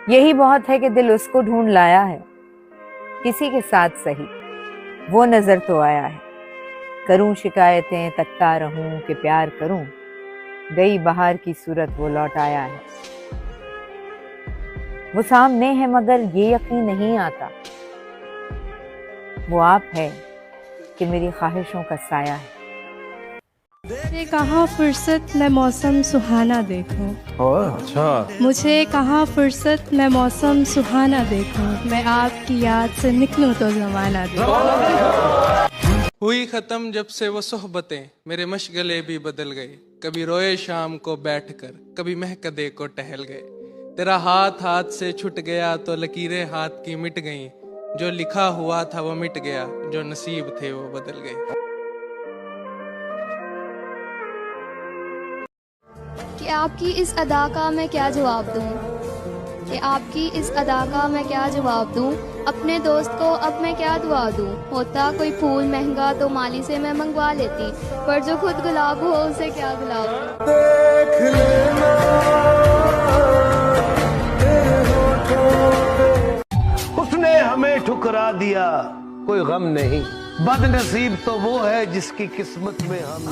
यही बहुत है कि दिल उसको ढूंढ लाया है, किसी के साथ सही वो नजर तो आया है। करूं शिकायतें तकता रहूं कि प्यार करूं, गई बहार की सूरत वो लौट आया है। वो सामने है मगर ये यकीन नहीं आता, वो आप है कि मेरी ख्वाहिशों का साया है। मुझे कहाँ फुर्सत मैं मौसम सुहाना देखूं, अच्छा। मुझे कहाँ फुर्सत मैं मौसम सुहाना देखूं, मैं आपकी याद से निकलूं तो जमाना देखूं। हुई ख़त्म जब से वो सोहबतें, मेरे मशगले भी बदल गए। कभी रोए शाम को बैठकर, कभी महकदे को टहल गए। तेरा हाथ हाथ से छूट गया तो लकीरें हाथ की मिट गईं। जो लिखा हुआ था वो मिट गया, जो नसीब थे वो बदल गए। कि आपकी इस अदा का मैं क्या जवाब दूं, कि आपकी इस अदा का मैं क्या जवाब दूं, अपने दोस्त को अब मैं क्या दुआ दूं। होता कोई फूल महंगा तो माली से मैं मंगवा लेती, पर जो खुद गुलाब हो उसे क्या गुलाब दूं। देख लेना उसने हमें ठुकरा दिया, कोई गम नहीं। बदनसीब तो वो है जिसकी किस्मत में हम